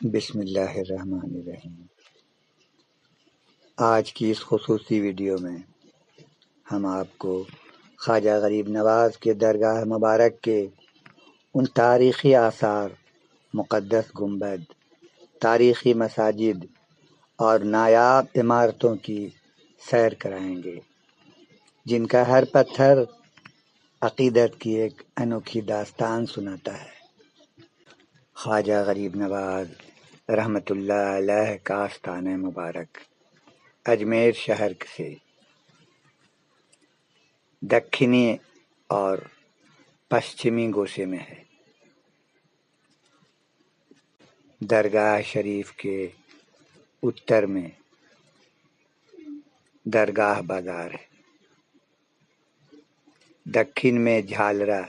بسم اللہ الرحمن الرحیم۔ آج کی اس خصوصی ویڈیو میں ہم آپ کو خواجہ غریب نواز کے درگاہ مبارک کے ان تاریخی آثار، مقدس گنبد، تاریخی مساجد اور نایاب عمارتوں کی سیر کرائیں گے، جن کا ہر پتھر عقیدت کی ایک انوکھی داستان سناتا ہے۔ خواجہ غریب نواز رحمۃ اللہ علیہ کا آستانہ مبارک اجمیر شہر سے دکھنی اور پشچمی گوشے میں ہے۔ درگاہ شریف کے اتر میں درگاہ بازار ہے، دکن میں جھالرا،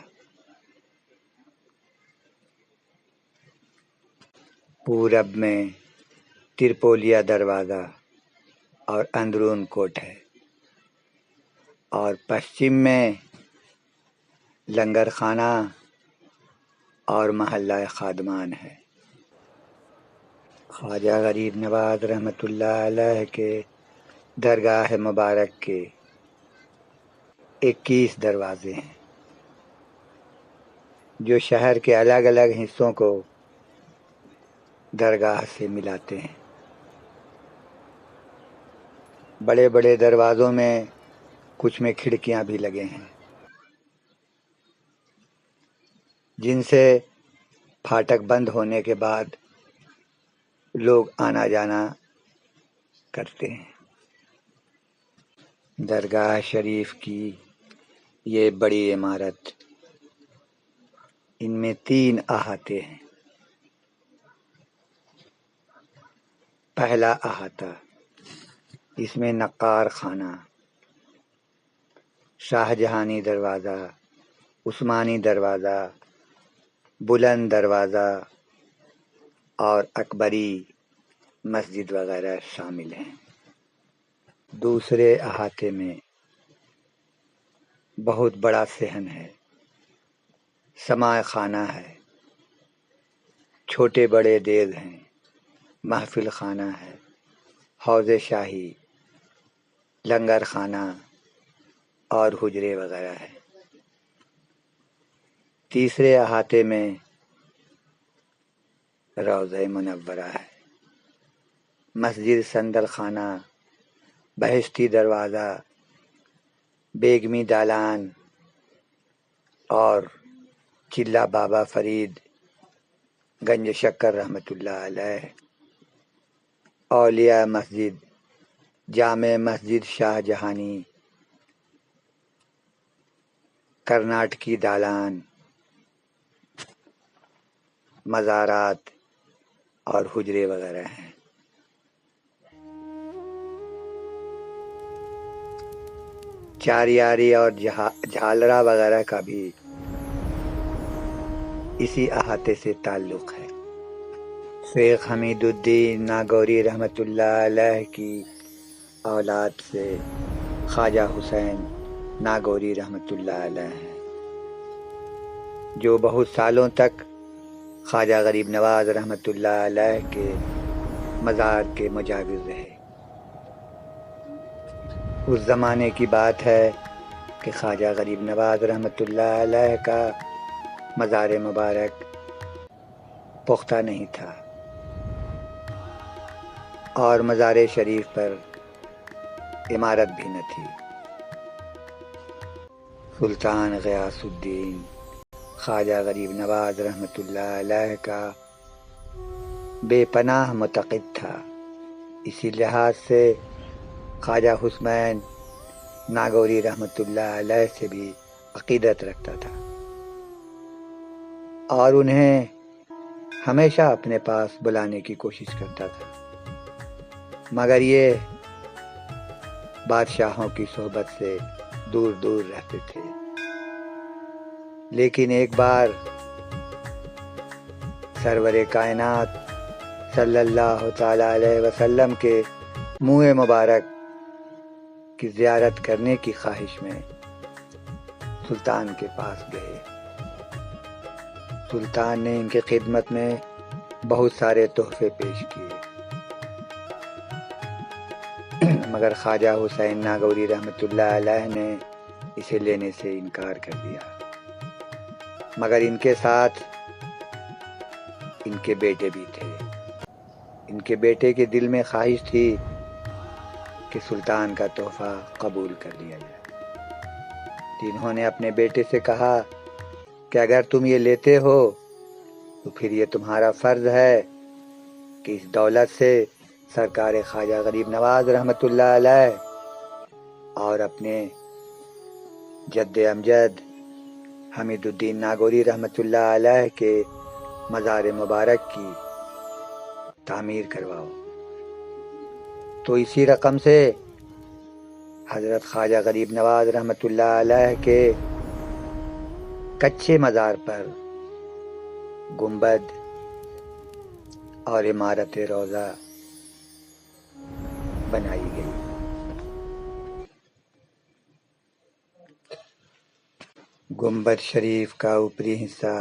پورب میں ترپولیا دروازہ اور اندرون کوٹ ہے، اور پشچم میں لنگر خانہ اور محلہ خادمان ہے۔ خواجہ غریب نواز رحمۃ اللہ علیہ کے درگاہ مبارک کے 21 دروازے ہیں، جو شہر کے الگ الگ حصوں کو درگاہ سے ملاتے ہیں۔ بڑے بڑے دروازوں میں کچھ میں کھڑکیاں بھی لگے ہیں، جن سے پھاٹک بند ہونے کے بعد لوگ آنا جانا کرتے ہیں۔ درگاہ شریف کی یہ بڑی عمارت، ان میں 3 احاطے ہیں۔ پہلا احاطہ، اس میں نقار خانہ، شاہ جہانی دروازہ، عثمانی دروازہ، بلند دروازہ اور اکبری مسجد وغیرہ شامل ہیں۔ دوسرے احاطے میں بہت بڑا صحن ہے، سماع خانہ ہے، چھوٹے بڑے دیگ ہیں، محفل خانہ ہے، حوض شاہی، لنگر خانہ اور حجرے وغیرہ ہے۔ تیسرے احاطے میں روضہ منورہ ہے، مسجد صندل خانہ، بہشتی دروازہ، بیگمی دالان اور چلہ بابا فرید گنج شکر رحمۃ اللہ علیہ، اولیاء مسجد، جامع مسجد شاہ جہانی، کرناٹکی دالان، مزارات اور حجرے وغیرہ ہیں۔ چاریاری اور جھالرا وغیرہ کا بھی اسی احاطے سے تعلق ہے۔ شیخ حمید الدین ناگوری رحمۃ اللہ علیہ کی اولاد سے خواجہ حسین ناگوری رحمۃ اللہ علیہ ہیں، جو بہت سالوں تک خواجہ غریب نواز رحمۃ اللہ علیہ کے مزار کے مجاور رہے۔ اس زمانے کی بات ہے کہ خواجہ غریب نواز رحمۃ اللہ علیہ کا مزار مبارک پختہ نہیں تھا، اور مزار شریف پر عمارت بھی نہ تھی۔ سلطان غیاث الدین خواجہ غریب نواز رحمۃ اللہ علیہ کا بے پناہ متقد تھا، اسی لحاظ سے خواجہ حسین ناگوری رحمۃ اللہ علیہ سے بھی عقیدت رکھتا تھا، اور انہیں ہمیشہ اپنے پاس بلانے کی کوشش کرتا تھا، مگر یہ بادشاہوں کی صحبت سے دور دور رہتے تھے۔ لیکن ایک بار سرور کائنات صلی اللہ تعالی علیہ وسلم کے منہ مبارک کی زیارت کرنے کی خواہش میں سلطان کے پاس گئے۔ سلطان نے ان کی خدمت میں بہت سارے تحفے پیش کیے، مگر خواجہ حسین ناگوری رحمۃ اللہ علیہ نے اسے لینے سے انکار کر دیا۔ مگر ان کے ساتھ ان کے بیٹے بھی تھے۔ ان کے بیٹے کے دل میں خواہش تھی کہ سلطان کا تحفہ قبول کر لیا جائے۔ انہوں نے اپنے بیٹے سے کہا کہ اگر تم یہ لیتے ہو تو پھر یہ تمہارا فرض ہے کہ اس دولت سے سرکار خواجہ غریب نواز رحمۃ اللہ علیہ اور اپنے جد امجد حمید الدین ناگوری رحمۃ اللہ علیہ کے مزار مبارک کی تعمیر کرواؤ۔ تو اسی رقم سے حضرت خواجہ غریب نواز رحمۃ اللہ علیہ کے کچے مزار پر گنبد اور عمارت روضہ بنائی گئی۔ گنبد شریف کا اوپری حصہ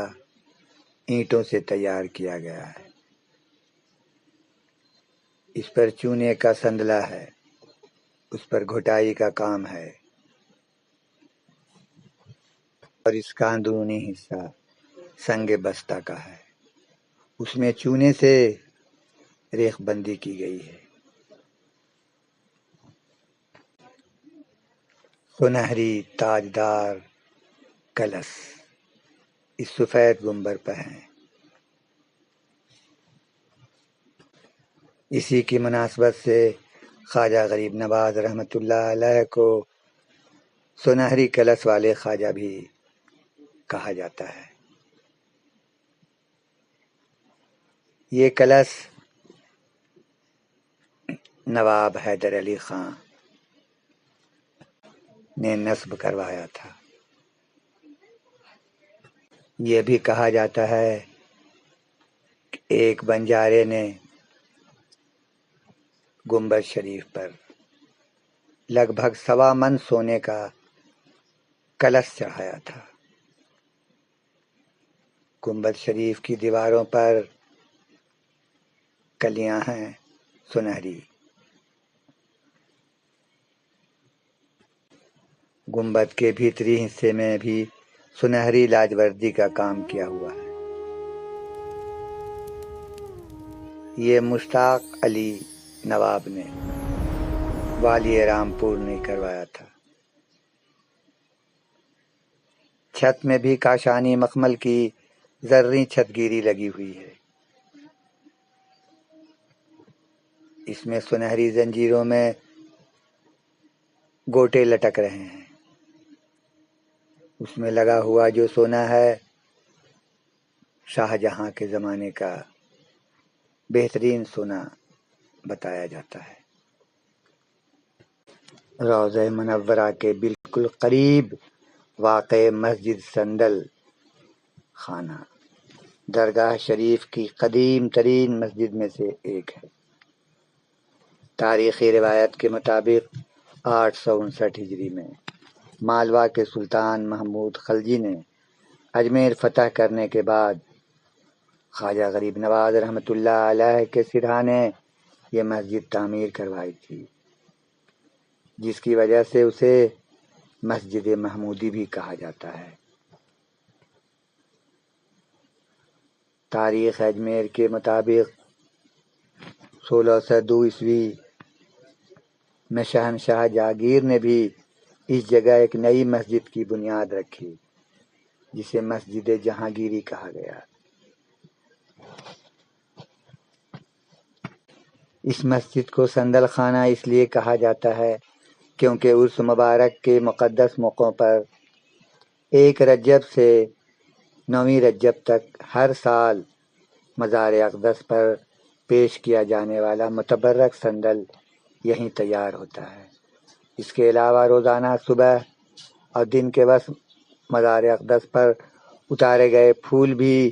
اینٹوں سے تیار کیا گیا ہے۔ اس پر چونے کا سندلہ ہے، اس پر گھٹائی کا کام ہے، اور اس کا اندرونی حصہ سنگ بستہ کا ہے، اس میں چونے سے ریخ بندی کی گئی ہے۔ سنہری تاجدار کلش اس سفید گنبد پر ہیں۔ اسی کی مناسبت سے خواجہ غریب نواز رحمۃ اللہ علیہ کو سنہری کلش والے خواجہ بھی کہا جاتا ہے۔ یہ کلش نواب حیدر علی خان نے نصب کروایا تھا۔ یہ بھی کہا جاتا ہے کہ ایک بنجارے نے گنبد شریف پر لگ بھگ 1.25 من سونے کا کلش چڑھایا تھا۔ گنبد شریف کی دیواروں پر کلیاں ہیں سنہری۔ گنبد کے بھیتری حصے میں بھی سنہری لاجوردی کا کام کیا ہوا ہے۔ یہ مشتاق علی نواب نے والی رامپور نے کروایا تھا۔ چھت میں بھی کاشانی مخمل کی زرعی چھت گیری لگی ہوئی ہے۔ اس میں سنہری زنجیروں میں گوٹے لٹک رہے ہیں۔ اس میں لگا ہوا جو سونا ہے شاہجہاں کے زمانے کا بہترین سونا بتایا جاتا ہے۔ روضہ منورہ کے بالکل قریب واقع مسجد سندل خانہ درگاہ شریف کی قدیم ترین مسجد میں سے ایک ہے۔ تاریخی روایت کے مطابق 859 ہجری میں مالوا کے سلطان محمود خلجی نے اجمیر فتح کرنے کے بعد خواجہ غریب نواز رحمۃ اللہ علیہ کے سرہانے یہ مسجد تعمیر کروائی تھی، جس کی وجہ سے اسے مسجد محمودی بھی کہا جاتا ہے۔ تاریخ اجمیر کے مطابق 1602 عیسوی میں شہنشاہ جہانگیر نے بھی اس جگہ ایک نئی مسجد کی بنیاد رکھی، جسے مسجد جہانگیری کہا گیا۔ اس مسجد کو سندل خانہ اس لیے کہا جاتا ہے کیونکہ عرس مبارک کے مقدس موقعوں پر 1 رجب سے 9 رجب تک ہر سال مزار اقدس پر پیش کیا جانے والا متبرک سندل یہیں تیار ہوتا ہے۔ اس کے علاوہ روزانہ صبح اور دن کے وقت مزار اقدس پر اتارے گئے پھول بھی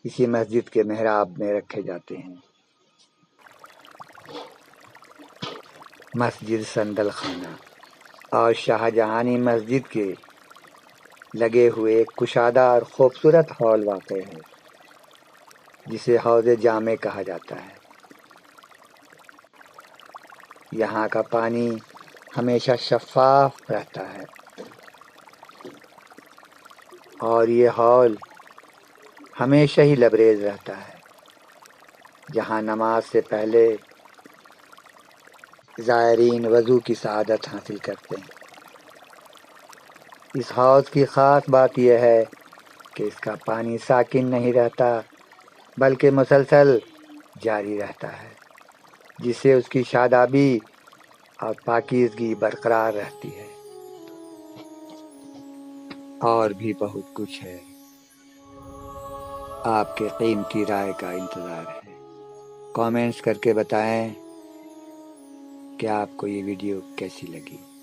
اسی مسجد کے محراب میں رکھے جاتے ہیں۔ مسجد سندل خانہ اور شاہجہانی مسجد کے لگے ہوئے ایک کشادہ اور خوبصورت ہال واقع ہے۔ جسے حوض جامع کہا جاتا ہے۔ یہاں کا پانی ہمیشہ شفاف رہتا ہے اور یہ حوض ہمیشہ ہی لبریز رہتا ہے، جہاں نماز سے پہلے زائرین وضو کی سعادت حاصل کرتے ہیں۔ اس حوض کی خاص بات یہ ہے کہ اس کا پانی ساکن نہیں رہتا بلکہ مسلسل جاری رہتا ہے، جس سے اس کی شادابی اور پاکیزگی برقرار رہتی ہے۔ اور بھی بہت کچھ ہے، آپ کے قیمتی رائے کا انتظار ہے۔ کامنٹس کر کے بتائیں کہ آپ کو یہ ویڈیو کیسی لگی۔